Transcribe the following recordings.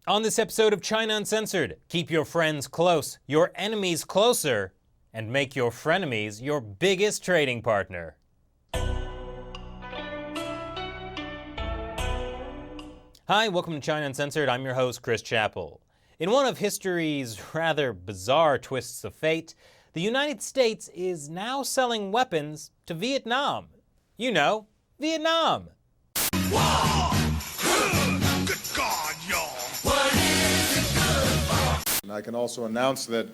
On this episode of China Uncensored, keep your friends close, your enemies closer, and make your frenemies your biggest trading partner. Hi, welcome to China Uncensored. I'm your host, Chris Chappell. In one of history's rather bizarre twists of fate, the United States is now selling weapons to Vietnam. You know, Vietnam. Wow! Good God, y'all! What is it good for? And I can also announce that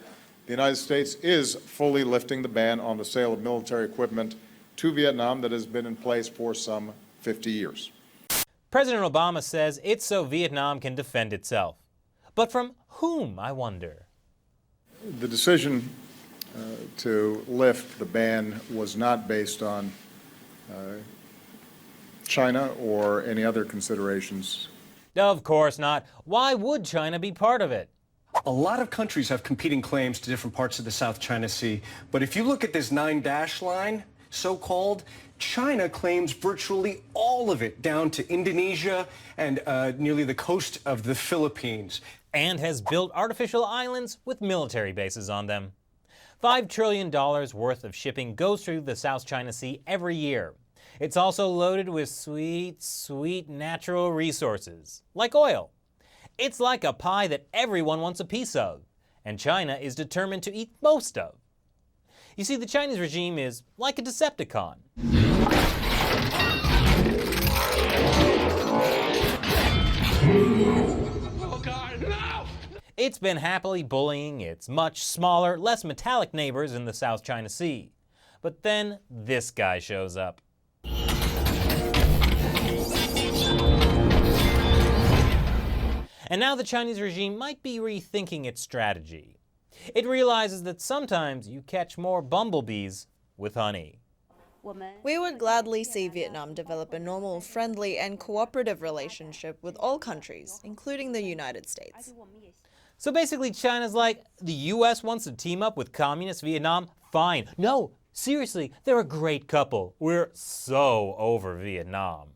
the United States is fully lifting the ban on the sale of military equipment to Vietnam that has been in place for some 50 years. President Obama says it's so Vietnam can defend itself. But from whom, I wonder? The decision to lift the ban was not based on China or any other considerations. Of course not. Why would China be part of it? A lot of countries have competing claims to different parts of the South China Sea. But if you look at this 9-dash line, so-called, China claims virtually all of it down to Indonesia and nearly the coast of the Philippines. And has built artificial islands with military bases on them. $5 trillion worth of shipping goes through the South China Sea every year. It's also loaded with sweet, sweet natural resources, like oil. It's like a pie that everyone wants a piece of, and China is determined to eat most of. You see, the Chinese regime is like a Decepticon. Oh, God, no! It's been happily bullying its much smaller, less metallic neighbors in the South China Sea. But then this guy shows up. And now the Chinese regime might be rethinking its strategy. It realizes that sometimes you catch more bumblebees with honey. We would gladly see Vietnam develop a normal, friendly, and cooperative relationship with all countries, including the United States. So basically China's like, the US wants to team up with communist Vietnam? Fine. No, seriously, they're a great couple. We're so over Vietnam.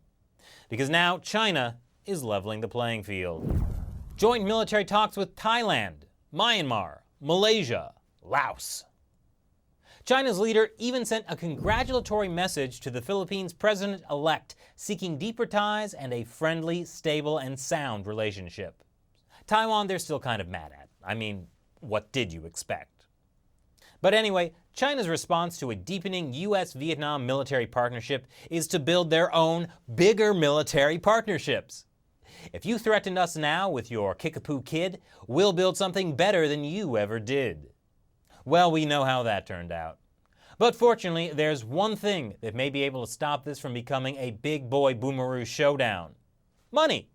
Because now China is leveling the playing field. Joint military talks with Thailand, Myanmar, Malaysia, Laos. China's leader even sent a congratulatory message to the Philippines' president-elect, seeking deeper ties and a friendly, stable, and sound relationship. Taiwan, they're still kind of mad at. I mean, what did you expect? But anyway, China's response to a deepening US-Vietnam military partnership is to build their own, bigger military partnerships. If you threaten us now with your Kickapoo kid, we'll build something better than you ever did. Well, we know how that turned out. But fortunately, there's one thing that may be able to stop this from becoming a big boy boomeroo showdown. Money.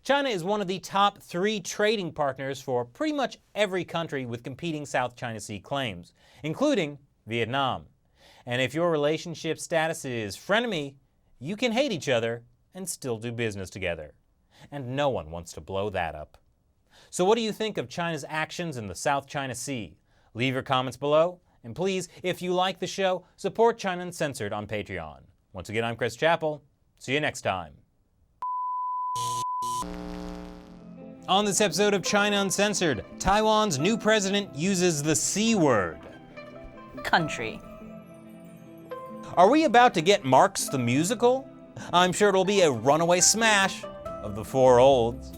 China is one of the top 3 trading partners for pretty much every country with competing South China Sea claims, including Vietnam. And if your relationship status is frenemy, you can hate each other and still do business together. And no one wants to blow that up. So what do you think of China's actions in the South China Sea? Leave your comments below, and please, if you like the show, support China Uncensored on Patreon. Once again, I'm Chris Chappell. See you next time. On this episode of China Uncensored, Taiwan's new president uses the C word. Country. Are we about to get Marx the Musical? I'm sure it'll be a runaway smash of the 4 olds.